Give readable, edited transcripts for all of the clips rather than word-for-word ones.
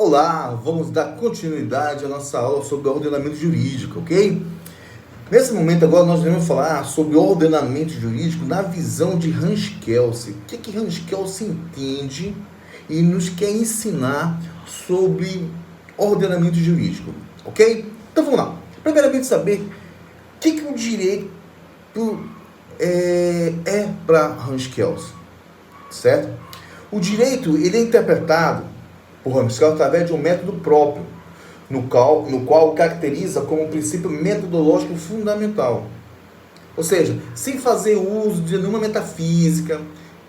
Olá, vamos dar continuidade à nossa aula sobre ordenamento jurídico, ok? Nesse momento agora nós vamos falar sobre ordenamento jurídico na visão de Hans Kelsen. O que Hans Kelsen entende e nos quer ensinar sobre ordenamento jurídico, ok? Então vamos lá. Primeiramente saber o que o direito é para Hans Kelsen, certo? O direito ele é interpretado por Hans Kelsen através de um método próprio, no qual caracteriza como princípio metodológico fundamental. Ou seja, sem fazer uso de nenhuma metafísica,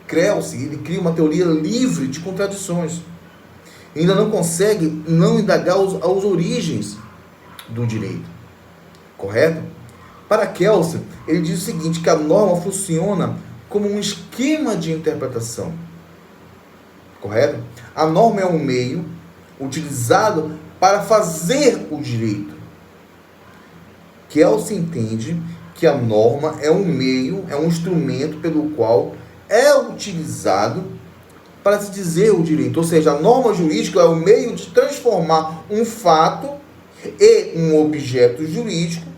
Kelsen ele cria uma teoria livre de contradições. Ainda não consegue não indagar as origens do direito. Correto? Para Kelsen, ele diz o seguinte, que a norma funciona como um esquema de interpretação. Correto? A norma é um meio utilizado para fazer o direito. Kelsen entende que a norma é um meio, é um instrumento pelo qual é utilizado para se dizer o direito. Ou seja, a norma jurídica é o meio de transformar um fato e um objeto jurídico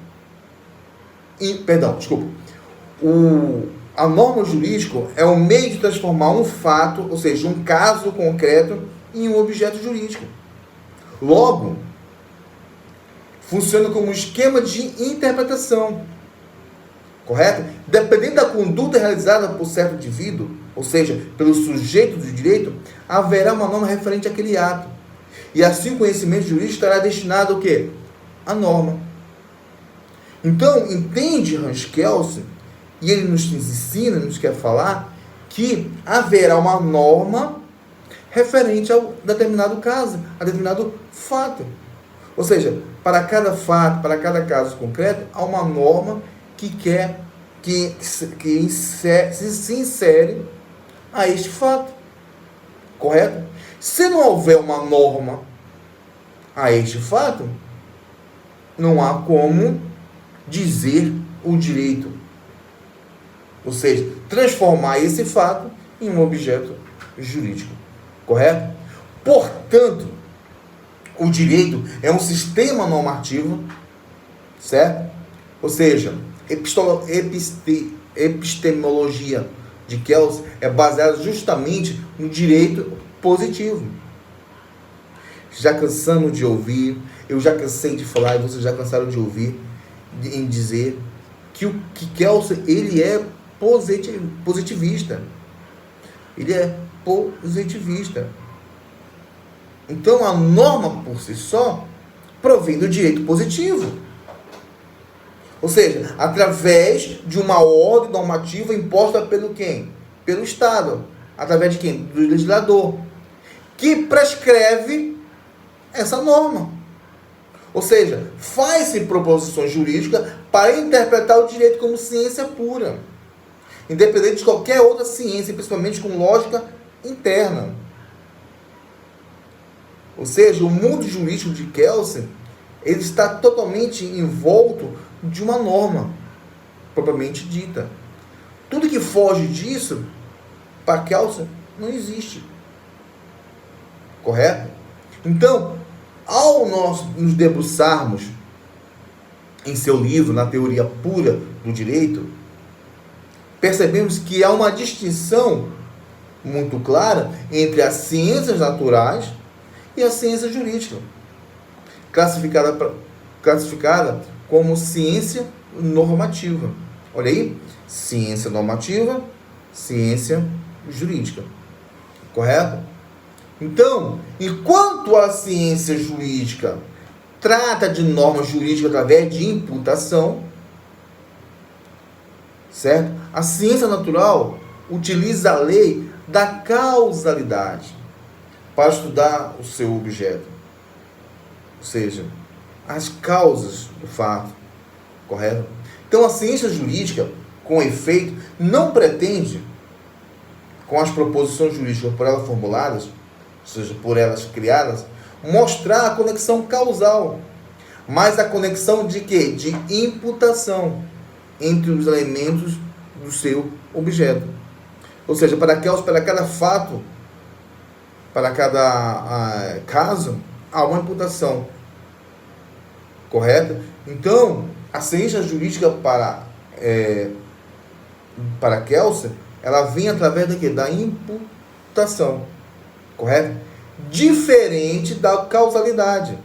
a norma jurídica é o meio de transformar um fato, ou seja, um caso concreto, em um objeto jurídico. Logo, funciona como um esquema de interpretação. Correto? Dependendo da conduta realizada por certo indivíduo, ou seja, pelo sujeito do direito, haverá uma norma referente àquele ato. E assim o conhecimento jurídico estará destinado ao quê? À norma. Então, entende Hans Kelsen, e ele nos ensina, nos quer falar, que haverá uma norma referente a determinado caso, a determinado fato. Ou seja, para cada fato, para cada caso concreto, há uma norma que se insere a este fato. Correto? Se não houver uma norma a este fato, não há como dizer o direito. Ou seja, transformar esse fato em um objeto jurídico. Correto? Portanto, o direito é um sistema normativo, certo? Ou seja, epistemologia de Kelsen é baseada justamente no direito positivo. Já cansamos de ouvir, eu já cansei de falar, e vocês já cansaram de ouvir, em dizer que Kelsen ele é positivista. Ele é positivista. Então, a norma por si só provém do direito positivo. Ou seja, através de uma ordem normativa imposta pelo quem? Pelo Estado. Através de quem? Do legislador. Que prescreve essa norma. Ou seja, faz-se proposições jurídicas para interpretar o direito como ciência pura. Independente de qualquer outra ciência, principalmente com lógica interna. Ou seja, o mundo jurídico de Kelsen, ele está totalmente envolto de uma norma, propriamente dita. Tudo que foge disso, para Kelsen, não existe. Correto? Então, ao nós nos debruçarmos em seu livro, na teoria pura do direito, percebemos que há uma distinção muito clara entre as ciências naturais e a ciência jurídica, classificada como ciência normativa. Olha aí, ciência normativa, ciência jurídica. Correto? Então, enquanto a ciência jurídica trata de normas jurídicas através de imputação, certo? A ciência natural utiliza a lei da causalidade para estudar o seu objeto. Ou seja, as causas do fato. Correto? Então, a ciência jurídica, com efeito, não pretende, com as proposições jurídicas por elas formuladas, ou seja, por elas criadas, mostrar a conexão causal. Mas a conexão de quê? De imputação entre os elementos do seu objeto. Ou seja, para cada fato para cada caso, há uma imputação. Correto? Então, a ciência jurídica para Kelsen, ela vem através da quê? Da imputação. Correto? Diferente da causalidade,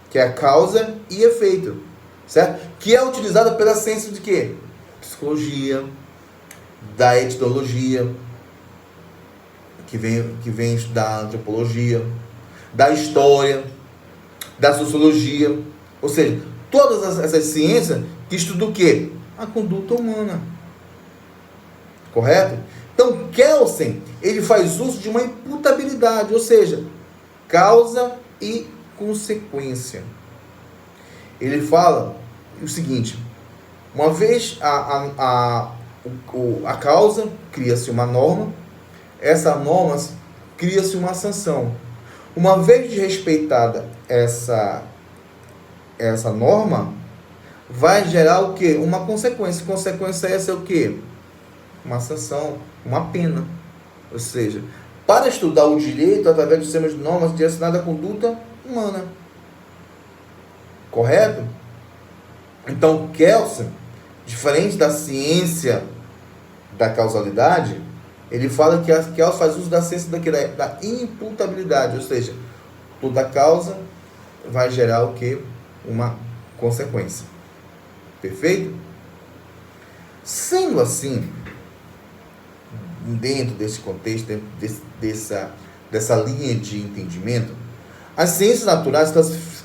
que é a causa e efeito, certo? Que é utilizada pela ciência de quê? Psicologia, da etnologia, que vem estudar a antropologia, da história, da sociologia, ou seja, todas essas ciências que estudam o quê? A conduta humana. Correto? Então, Kelsen, ele faz uso de uma imputabilidade, ou seja, causa e consequência. Ele fala o seguinte: uma vez a causa, cria-se uma norma, essa norma cria-se uma sanção. Uma vez desrespeitada essa norma, vai gerar o quê? Uma consequência. Consequência essa é o quê? Uma sanção, uma pena. Ou seja, para estudar o direito através dos sistemas de normas direcionadas à conduta humana. Correto? Então, Kelsen, diferente da ciência da causalidade, ele fala que Kelsen faz uso da ciência da imputabilidade, ou seja, toda causa vai gerar o quê? Uma consequência. Perfeito? Sendo assim, dentro desse contexto, dentro dessa linha de entendimento, as ciências naturais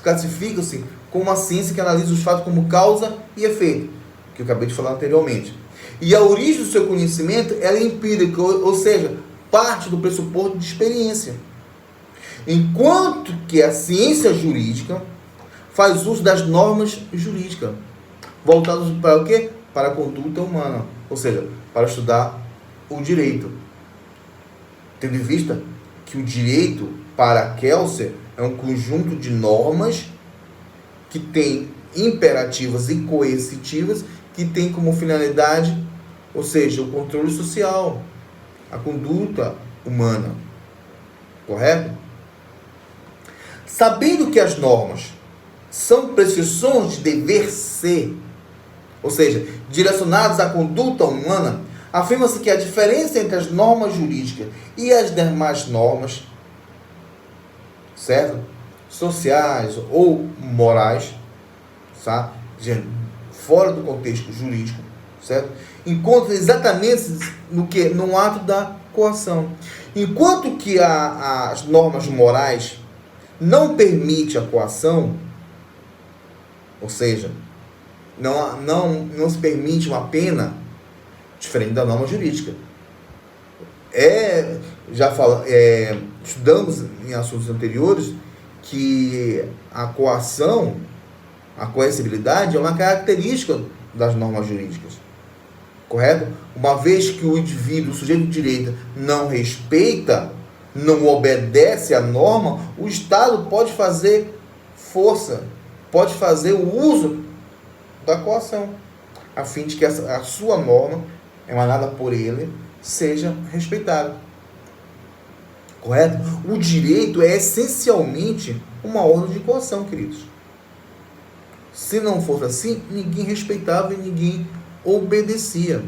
classificam-se como uma ciência que analisa os fatos como causa e efeito, que eu acabei de falar anteriormente. E a origem do seu conhecimento ela é empírica, ou seja, parte do pressuposto de experiência. Enquanto que a ciência jurídica faz uso das normas jurídicas, voltadas para o quê? Para a conduta humana, ou seja, para estudar o direito. Tendo em vista que o direito, para Kelsen, é um conjunto de normas que tem imperativas e coercitivas, que tem como finalidade, ou seja, o controle social, a conduta humana. Correto? Sabendo que as normas são prescrições de dever ser, ou seja, direcionadas à conduta humana, afirma-se que a diferença entre as normas jurídicas e as demais normas, certo? Sociais ou morais, tá? Fora do contexto jurídico, certo? Encontra exatamente no ato da coação. Enquanto que as normas morais não permitem a coação, ou seja, não se permite uma pena diferente da norma jurídica. Estudamos em assuntos anteriores que a coação, a coercibilidade é uma característica das normas jurídicas. Correto? Uma vez que o indivíduo, o sujeito de direito, não respeita, não obedece à norma, o Estado pode fazer força, pode fazer o uso da coação, a fim de que a sua norma, emanada por ele, seja respeitada. Correto? O direito é essencialmente uma ordem de coação, queridos. Se não fosse assim, ninguém respeitava e ninguém obedecia.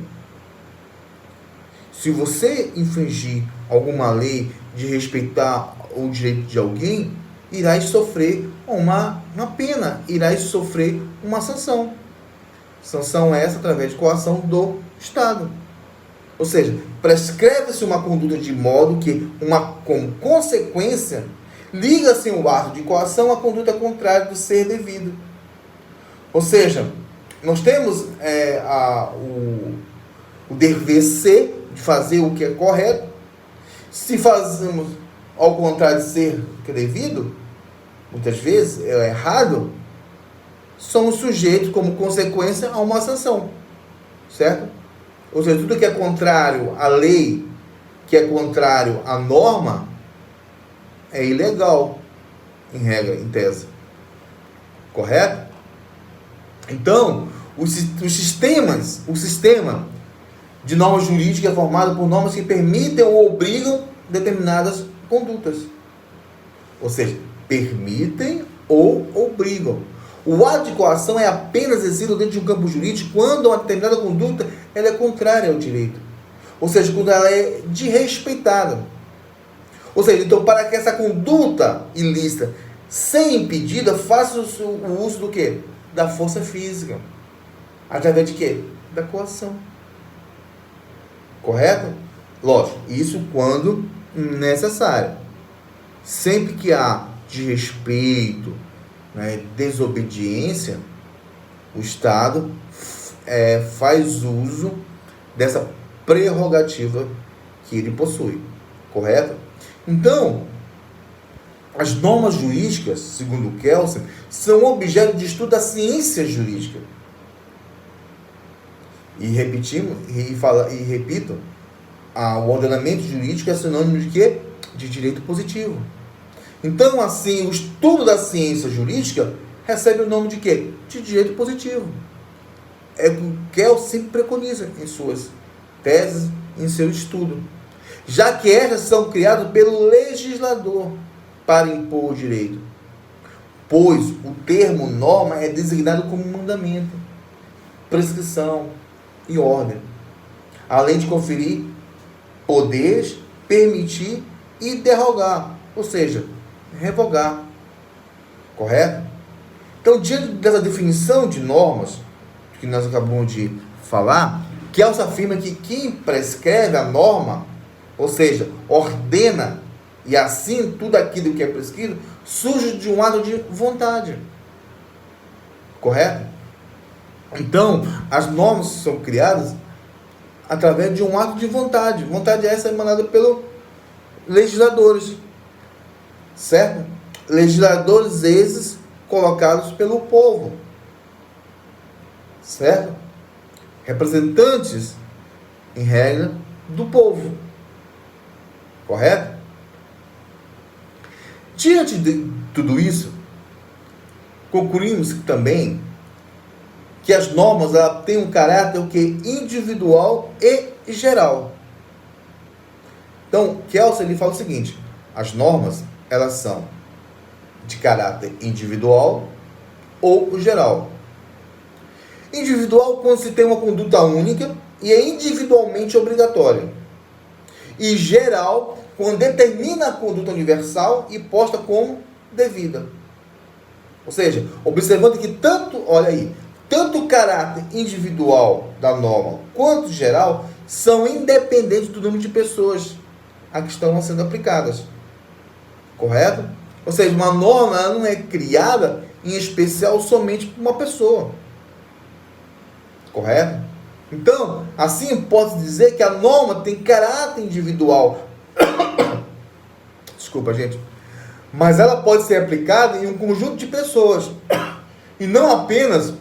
Se você infringir alguma lei de respeitar o direito de alguém, irás sofrer uma pena, irás sofrer uma sanção. Sanção essa através de coação do Estado. Ou seja, prescreve-se uma conduta de modo que, como consequência, liga-se o ato de coação à conduta contrária do ser devido. Ou seja, nós temos o dever ser, de fazer o que é correto. Se fazemos ao contrário de ser o que é devido, muitas vezes é errado, somos sujeitos, como consequência, a uma sanção. Certo? Ou seja, tudo que é contrário à lei, que é contrário à norma, é ilegal, em regra, em tese. Correto? Então, o sistema de normas jurídicas é formado por normas que permitem ou obrigam determinadas condutas. ou seja, permitem ou obrigam. O ato de coação é apenas exercido dentro de um campo jurídico quando uma determinada conduta ela é contrária ao direito. Ou seja, quando ela é desrespeitada. Ou seja, então, para que essa conduta ilícita seja impedida, faça o uso do quê? Da força física. Através de quê? Da coação. Correto? Lógico, isso quando necessário. Sempre que há desrespeito, né, desobediência, o Estado faz uso dessa prerrogativa que ele possui. Correto? Então, as normas jurídicas, segundo Kelsen, são objeto de estudo da ciência jurídica. E repito, o ordenamento jurídico é sinônimo de quê? De direito positivo. Então, assim, o estudo da ciência jurídica recebe o nome de quê? De direito positivo. É o que Kelsen preconiza em suas teses, em seu estudo. Já que estas são criadas pelo legislador para impor o direito. Pois o termo norma é designado como mandamento, prescrição e ordem, além de conferir poderes, permitir e derrogar, ou seja, revogar. Correto? Então, diante dessa definição de normas que nós acabamos de falar, Kelsen afirma que quem prescreve a norma, ou seja, ordena e assim tudo aquilo que é prescrito, surge de um ato de vontade. Correto? Então, as normas são criadas através de um ato de vontade. Vontade essa emanada pelos legisladores. Certo? Legisladores esses colocados pelo povo. Certo? Representantes, em regra, do povo. Correto? Diante de tudo isso, concluímos também que as normas têm um caráter individual e geral. Então, Kelsen ele fala o seguinte: as normas elas são de caráter individual ou geral. Individual quando se tem uma conduta única e é individualmente obrigatória. E geral quando determina a conduta universal e posta como devida. Ou seja, observando que tanto o caráter individual da norma quanto geral são independentes do número de pessoas a que estão sendo aplicadas. Correto? Ou seja, uma norma ela não é criada em especial somente por uma pessoa. Correto? Então, assim posso dizer que a norma tem caráter individual. Desculpa, gente. Mas ela pode ser aplicada em um conjunto de pessoas e não apenas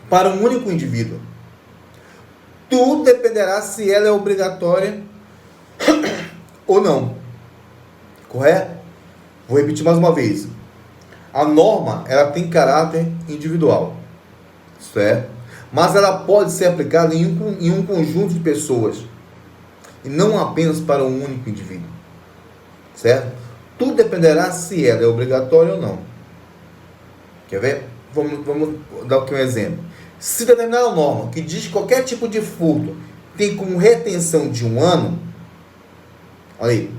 para um único indivíduo. Tudo dependerá se ela é obrigatória ou não. Correto? Vou repetir mais uma vez. A norma, ela tem caráter individual. Certo? Mas ela pode ser aplicada em um conjunto de pessoas e não apenas para um único indivíduo. Certo? Tudo dependerá se ela é obrigatória ou não. Quer ver? Vamos dar aqui um exemplo. Se determinada norma que diz que qualquer tipo de furto tem como retenção de 1 ano, olha aí,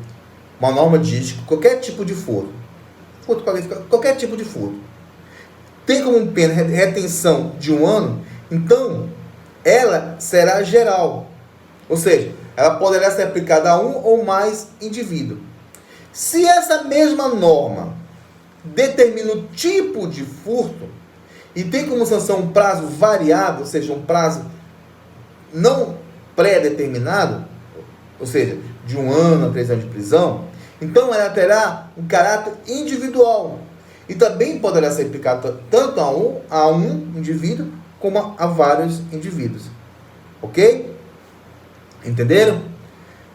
uma norma diz que qualquer tipo de furto qualquer tipo de furto, tem como pena retenção de 1 ano, então ela será geral. Ou seja, ela poderá ser aplicada a um ou mais indivíduos. Se essa mesma norma determina o tipo de furto e tem como sanção um prazo variável, ou seja, um prazo não pré-determinado, ou seja, de 1 ano a 3 anos de prisão, então ela terá um caráter individual e também poderá ser aplicada tanto a um indivíduo como a vários indivíduos. Ok? Entenderam?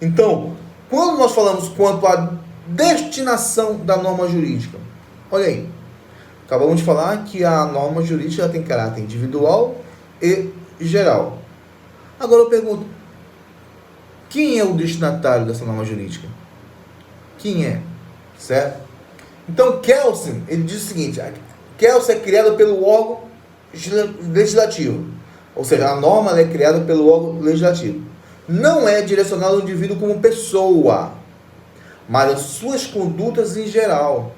Então, quando nós falamos quanto à destinação da norma jurídica, olha aí, acabamos de falar que a norma jurídica tem caráter individual e geral. Agora eu pergunto, quem é o destinatário dessa norma jurídica? Quem é? Certo? Então, Kelsen, ele diz o seguinte: Kelsen é criada pelo órgão legislativo. Ou seja, a norma ela é criada pelo órgão legislativo. Não é direcionada ao indivíduo como pessoa, mas às suas condutas em geral.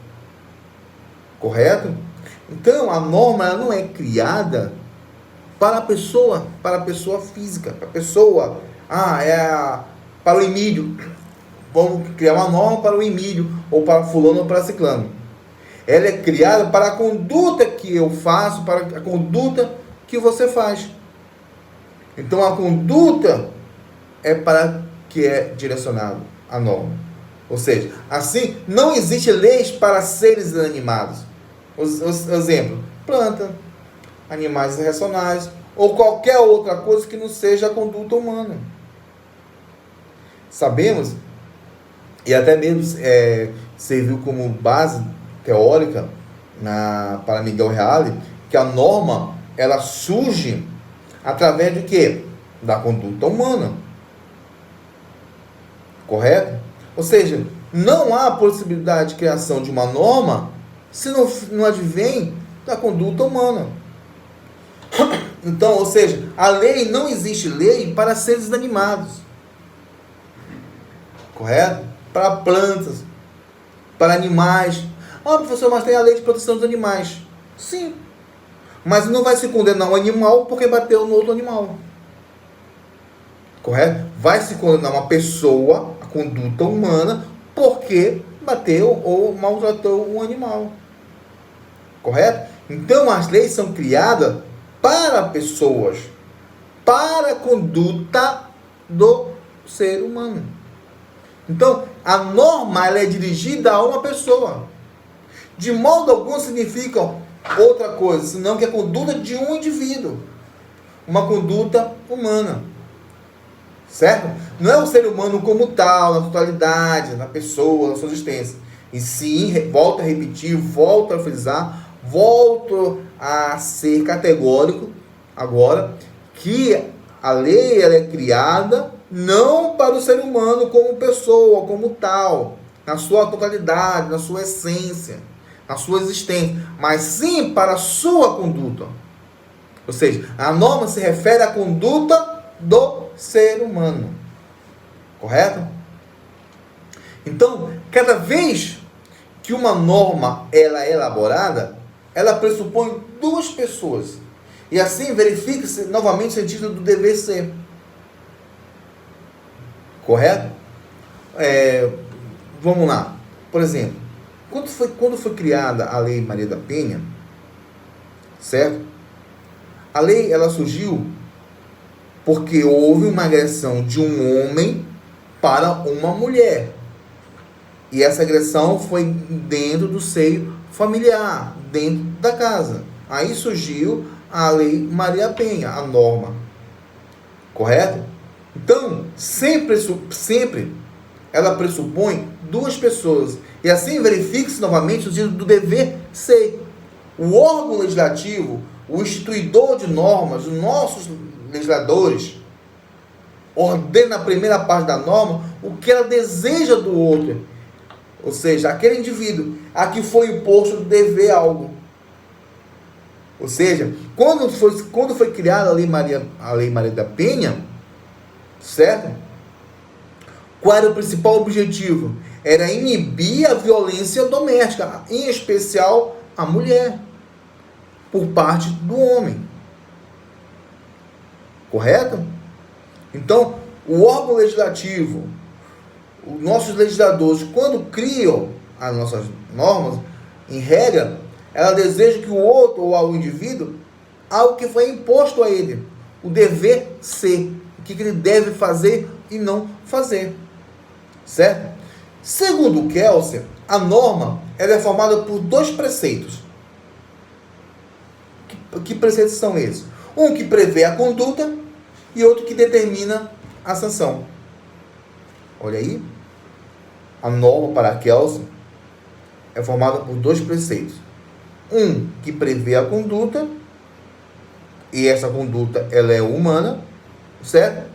Correto? Então, a norma ela não é criada para a pessoa física, para a pessoa, para o Emílio. Vamos criar uma norma para o Emílio, ou para fulano, ou para ciclano. Ela é criada para a conduta que eu faço, para a conduta que você faz. Então, a conduta é para que é direcionado a norma. Ou seja, assim, não existe leis para seres inanimados. Exemplo, planta, animais irracionais, ou qualquer outra coisa que não seja a conduta humana. Sabemos, e até mesmo serviu como base teórica para Miguel Reale, que a norma ela surge através de quê? Da conduta humana. Correto? Ou seja, não há possibilidade de criação de uma norma se não advém da conduta humana. Então, ou seja, a lei, não existe lei para seres animados. Correto? Para plantas, para animais. Professor, mas tem a lei de proteção dos animais. Sim. Mas não vai se condenar um animal porque bateu no outro animal. Correto? Vai se condenar uma pessoa, a conduta humana, porque bateu ou maltratou um animal. Correto? Então, as leis são criadas para pessoas, para a conduta do ser humano. Então, a norma ela é dirigida a uma pessoa. De modo algum significa outra coisa, senão que é a conduta de um indivíduo. Uma conduta humana. Certo? Não é o ser humano como tal, na totalidade, na pessoa, na sua existência. E sim, volto a repetir, volto a frisar, volto a ser categórico agora, que a lei ela é criada não para o ser humano como pessoa, como tal, na sua totalidade, na sua essência, na sua existência, mas sim para a sua conduta. Ou seja, a norma se refere à conduta do ser humano. Correto? Então, cada vez que uma norma ela é elaborada, ela pressupõe duas pessoas. E assim verifica-se novamente o sentido do dever ser. Correto? Vamos lá. Por exemplo, quando foi criada a Lei Maria da Penha, certo? A lei ela surgiu porque houve uma agressão de um homem para uma mulher. E essa agressão foi dentro do seio familiar, dentro da casa. Aí surgiu a Lei Maria Penha, a norma. Correto? Então, sempre ela pressupõe duas pessoas. E assim verifica-se novamente o sentido do dever ser. O órgão legislativo, o instituidor de normas, os nossos legisladores, ordena na primeira parte da norma o que ela deseja do outro. Ou seja, aquele indivíduo a que foi imposto dever algo. Ou seja, quando foi criada a Lei Maria da Penha, certo? Qual era o principal objetivo? Era inibir a violência doméstica, em especial a mulher, por parte do homem. Correto? Então, o órgão legislativo, os nossos legisladores, quando criam as nossas normas, em regra, ela deseja que o outro ou ao indivíduo, algo que foi imposto a ele, o dever ser, o que ele deve fazer e não fazer. Certo? Segundo o Kelsen, a norma ela é formada por dois preceitos. Que preceitos são esses? Um que prevê a conduta e outro que determina a sanção. Olha aí. A norma para Kelsen é formada por dois preceitos. Um que prevê a conduta, e essa conduta ela é humana, certo?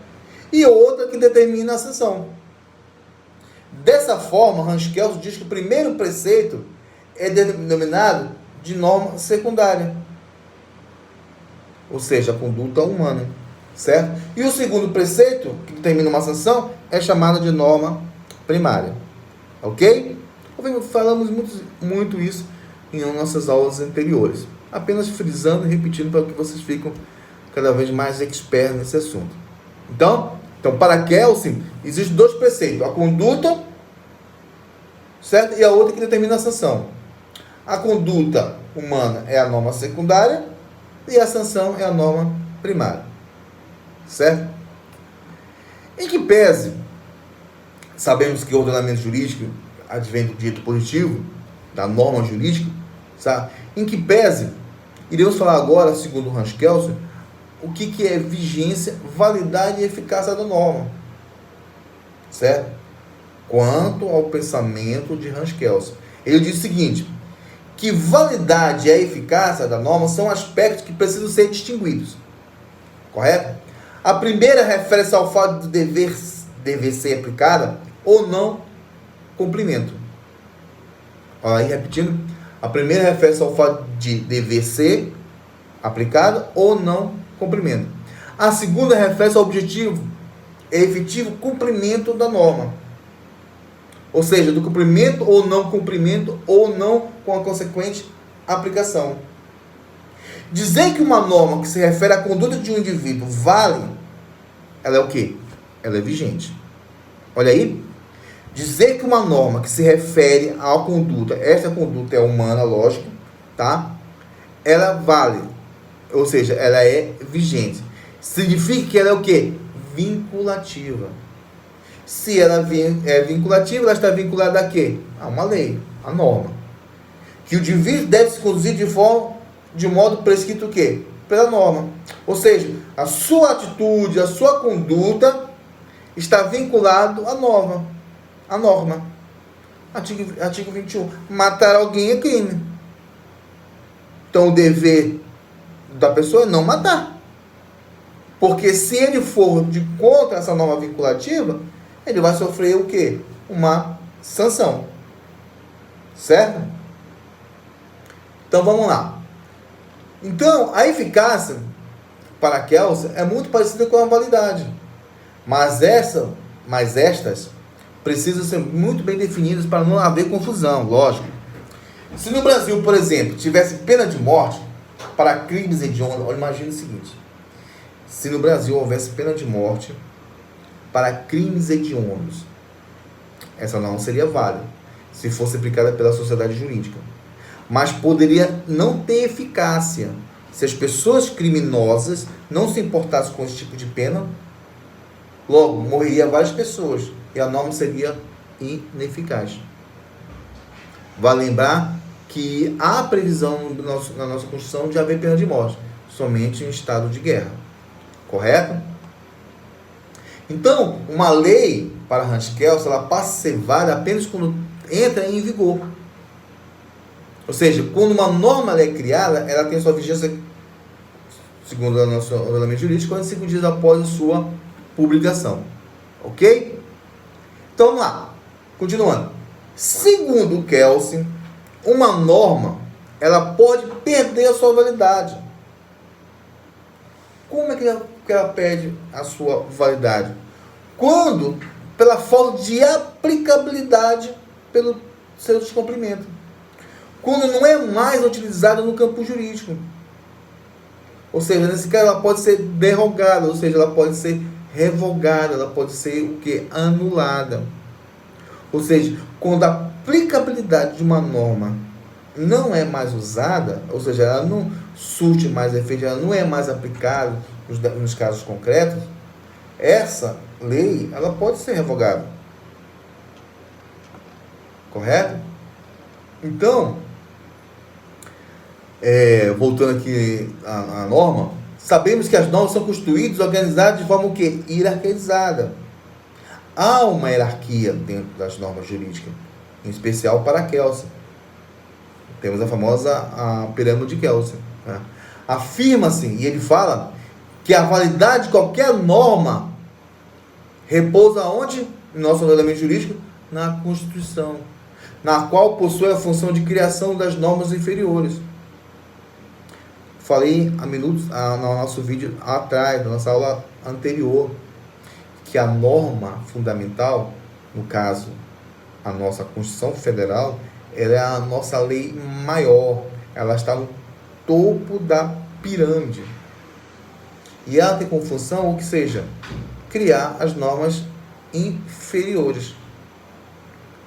E outra que determina a sanção. Dessa forma, Hans Kelsen diz que o primeiro preceito é denominado de norma secundária, ou seja, a conduta humana, certo? E o segundo preceito, que termina uma sanção, é chamado de norma primária, ok? Falamos muito isso em nossas aulas anteriores, apenas frisando e repetindo para que vocês fiquem cada vez mais expertos nesse assunto. Então para Kelsen, existem dois preceitos, a conduta, certo? E a outra que determina a sanção. A conduta humana é a norma secundária e a sanção é a norma primária, certo? Em que pese, sabemos que o ordenamento jurídico advém do dito positivo, da norma jurídica, sabe? Em que pese, iremos falar agora, segundo Hans Kelsen, o que é vigência, validade e eficácia da norma, certo? Quanto ao pensamento de Hans Kelsen, ele diz o seguinte, que validade e a eficácia da norma são aspectos que precisam ser distinguidos, correto? A primeira refere-se ao fato de dever ser aplicada ou não cumprimento. Olha aí, repetindo, a primeira refere-se ao fato de dever ser aplicada ou não cumprimento. A segunda refere-se ao objetivo e efetivo cumprimento da norma. Ou seja, do cumprimento ou não cumprimento ou não com a consequente aplicação. Dizer que uma norma que se refere à conduta de um indivíduo vale, ela é o quê? Ela é vigente. Olha aí. Dizer que uma norma que se refere à conduta, essa conduta é humana, lógico, tá? Ela vale, ou seja, ela é vigente. Significa que ela é o quê? Vinculativa. Se ela é vinculativa, ela está vinculada a quê? A uma lei, a norma. Que o indivíduo deve se conduzir de modo prescrito o quê? Pela norma. Ou seja, a sua atitude, a sua conduta está vinculado à norma. A norma. Artigo 21. Matar alguém é crime. Então, o dever da pessoa é não matar. Porque se ele for de contra essa norma vinculativa, ele vai sofrer o quê? Uma sanção. Certo? Então, vamos lá. Então, a eficácia para Kelsen é muito parecida com a validade. Mas estas precisam ser muito bem definidas para não haver confusão, lógico. Se no Brasil, por exemplo, tivesse pena de morte para crimes hediondos, imagine o seguinte, se no Brasil houvesse pena de morte para crimes hediondos, essa não seria válida, se fosse aplicada pela sociedade jurídica. Mas poderia não ter eficácia se as pessoas criminosas não se importassem com esse tipo de pena. Logo, morreria várias pessoas e a norma seria ineficaz. Vale lembrar que há previsão na nossa Constituição de haver pena de morte, somente em estado de guerra. Correto? Então, uma lei, para Hans Kelsen, ela passa a ser válida apenas quando entra em vigor. Ou seja, quando uma norma é criada, ela tem sua vigência, segundo o nosso ordenamento jurídico, 45 dias após a sua publicação. Ok? Então, vamos lá. Continuando. Segundo Kelsen, uma norma, ela pode perder a sua validade. Como é que ela perde a sua validade? Quando, pela falta de aplicabilidade pelo seu descumprimento. Quando não é mais utilizada no campo jurídico. Ou seja, nesse caso ela pode ser derrogada, ou seja, ela pode ser revogada, ela pode ser o que? Anulada. Ou seja, quando a aplicabilidade de uma norma não é mais usada, ou seja, ela não surte mais efeito, ela não é mais aplicada nos casos concretos, essa lei, ela pode ser revogada. Correto? Então, voltando aqui à norma, sabemos que as normas são constituídas e organizadas de forma o quê? Hierarquizada. Há uma hierarquia dentro das normas jurídicas, em especial para Kelsen. Temos a famosa pirâmide de Kelsen. Né? Afirma-se, e ele fala, que a validade de qualquer norma repousa onde? No nosso ordenamento jurídico? Na Constituição. na qual possui a função de criação das normas inferiores. Falei há minutos no nosso vídeo atrás, na nossa aula anterior, que a norma fundamental, no caso, a nossa Constituição Federal, ela é a nossa lei maior, ela está no topo da pirâmide. E ela tem como função, o que seja, criar as normas inferiores.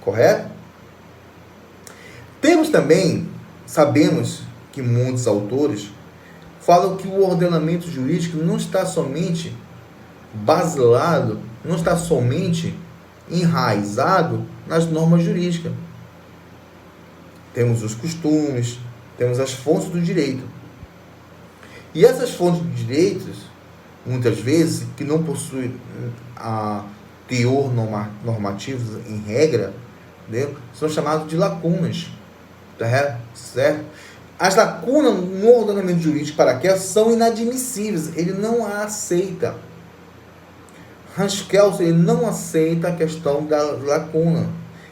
Correto? Temos também, sabemos que muitos autores falam que o ordenamento jurídico não está somente baseado, não está somente enraizado nas normas jurídicas. Temos os costumes, temos as fontes do direito. E essas fontes de direitos, muitas vezes, que não possuem a teor normativo em regra, né, são chamados de lacunas. Certo? As lacunas no ordenamento jurídico para aquelas são inadmissíveis. Ele não a aceita. Hans Kelsen, ele não aceita a questão da lacuna.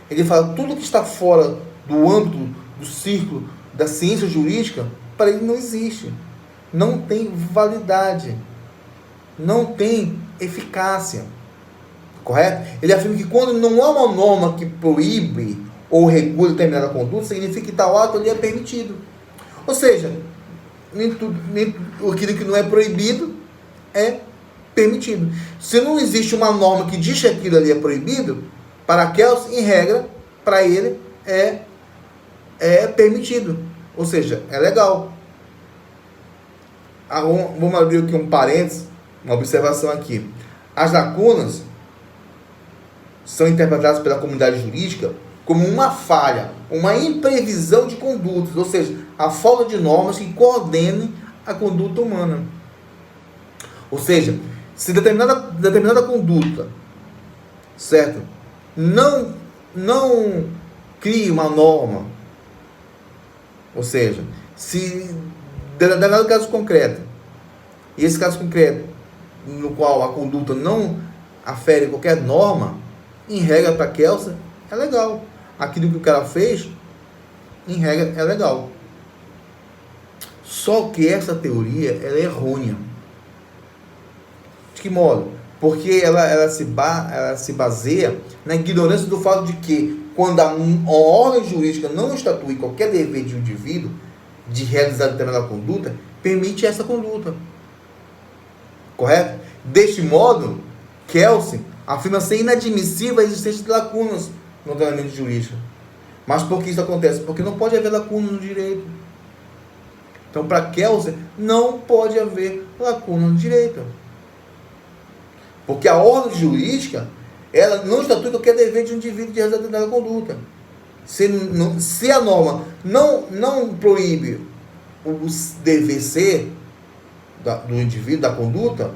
Ele fala tudo que está fora do âmbito, do círculo da ciência jurídica, para ele não existe. Não tem validade. Não tem eficácia. Correto? Ele afirma que quando não há uma norma que proíbe ou regula determinada conduta, significa que tal ato ali é permitido. Ou seja, nem aquilo que não é proibido é permitido. Se não existe uma norma que diz que aquilo ali é proibido, para aqueles, em regra, para ele é permitido. Ou seja, é legal. Vamos abrir aqui um parênteses, uma observação aqui. As lacunas são interpretadas pela comunidade jurídica como uma falha, uma imprevisão de condutas, ou seja, a falta de normas que coordenem a conduta humana. Ou seja, se determinada conduta, certo, não cria uma norma, ou seja, se determinado caso concreto, e esse caso concreto, no qual a conduta não afere qualquer norma, em regra para Kelsen, é legal. Aquilo que o cara fez, em regra, é legal. Só que essa teoria, ela é errônea. De que modo? Porque ela se baseia na ignorância do fato de que, quando a ordem jurídica não estatui qualquer dever de um indivíduo de realizar determinada conduta, permite essa conduta. Correto? Deste modo, Kelsen afirma ser inadmissível a existência de lacunas no ordenamento jurídico. Mas por que isso acontece? Porque não pode haver lacuna no direito. Então, para Kelsen, não pode haver lacuna no direito. Porque a ordem jurídica, ela não estatui qualquer dever de um indivíduo de realizar determinada conduta. Se a norma não proíbe o dever ser do indivíduo, da conduta,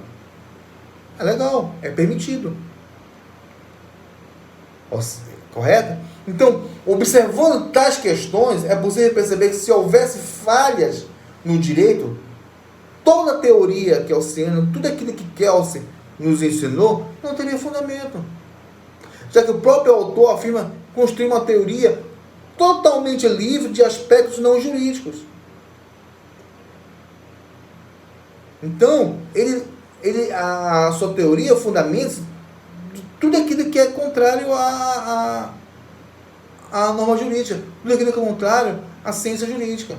é legal, é permitido. Correto? Então, observando tais questões, é possível perceber que se houvesse falhas no direito, toda a teoria kelsiana, tudo aquilo que Kelsen nos ensinou, não teria fundamento. Já que o próprio autor afirma construir uma teoria totalmente livre de aspectos não jurídicos. Então, a sua teoria fundamenta tudo aquilo que é contrário à norma jurídica, tudo aquilo que é contrário à ciência jurídica.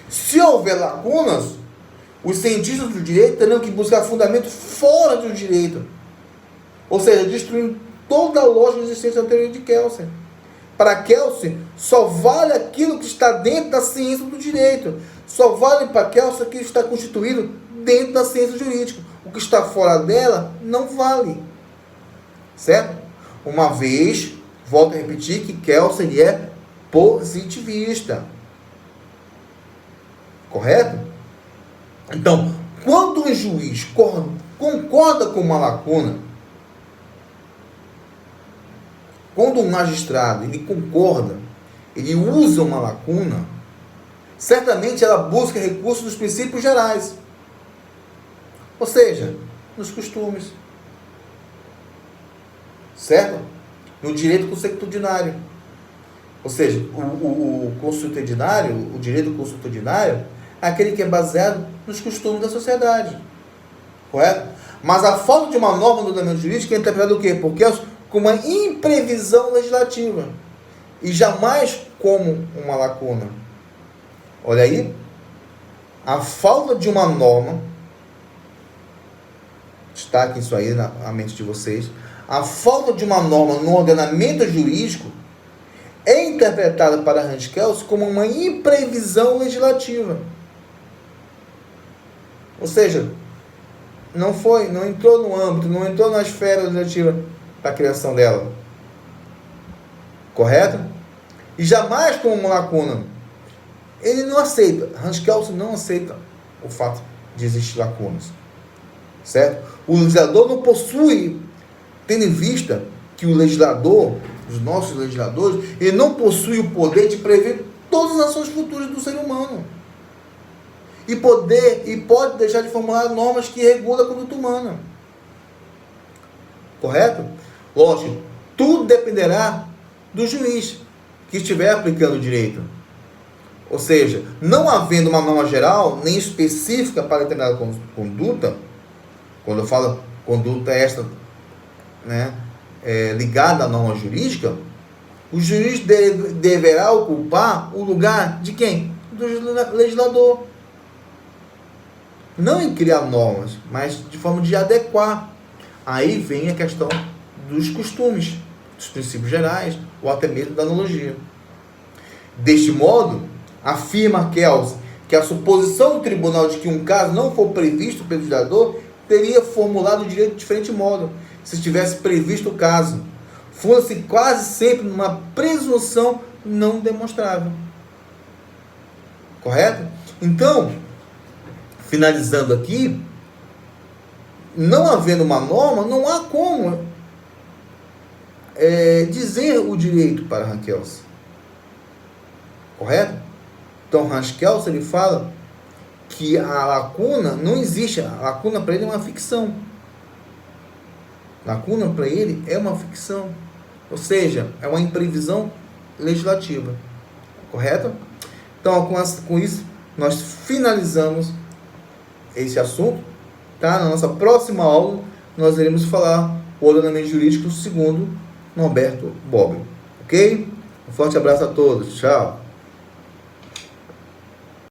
Se houver lacunas, os cientistas do direito terão que buscar fundamento fora do direito, ou seja, destruindo toda a lógica de existência da teoria de Kelsen. Para Kelsen, só vale aquilo que está dentro da ciência do direito. Só vale para Kelsen aquilo que está constituído dentro da ciência jurídica. O que está fora dela não vale. Certo? Uma vez, volto a repetir que Kelsen é positivista. Correto? Então, quando um juiz concorda com uma lacuna, quando um magistrado ele concorda, ele usa uma lacuna, certamente ela busca recursos dos princípios gerais, ou seja, nos costumes, certo? No direito consuetudinário. Ou seja, o consuetudinário, o direito consuetudinário, é aquele que é baseado nos costumes da sociedade. Correto? Mas a falta de uma norma do ordenamento jurídico é interpretada o quê? Porque como uma imprevisão legislativa. E jamais como uma lacuna. Olha aí. A falta de uma norma, destaquem isso aí na mente de vocês, a falta de uma norma no ordenamento jurídico é interpretada para Hans Kelsen como uma imprevisão legislativa. Ou seja, não entrou no âmbito, não entrou na esfera legislativa da criação dela. Correto? E jamais como uma lacuna. Ele não aceita, Hans Kelsen não aceita o fato de existir lacunas. Certo? O legislador não possui, tendo em vista que o legislador, os nossos legisladores, ele não possui o poder de prever todas as ações futuras do ser humano. E pode deixar de formular normas que regulam a conduta humana. Correto? Lógico, tudo dependerá do juiz que estiver aplicando o direito. Ou seja, não havendo uma norma geral, nem específica para determinada conduta, quando eu falo conduta esta, né, ligada à norma jurídica, o juiz deverá ocupar o lugar de quem? Do legislador. Não em criar normas, mas de forma de adequar. Aí vem a questão dos costumes, dos princípios gerais, ou até mesmo da analogia. Deste modo, afirma Kelsen que a suposição do tribunal de que um caso não for previsto pelo legislador teria formulado o direito de diferente modo, se tivesse previsto o caso. Funda-se quase sempre numa presunção não demonstrável. Correto? Então, finalizando aqui, não havendo uma norma, não há como dizer o direito para Hans Kelsen. Correto? Então, Hans Kelsen ele fala que a lacuna não existe. A lacuna para ele é uma ficção. Lacuna para ele é uma ficção. Ou seja, é uma imprevisão legislativa. Correto? Então, com isso, nós finalizamos esse assunto. Tá? Na nossa próxima aula, nós iremos falar o ordenamento jurídico segundo Norberto Bobbio. Ok? Um forte abraço a todos. Tchau.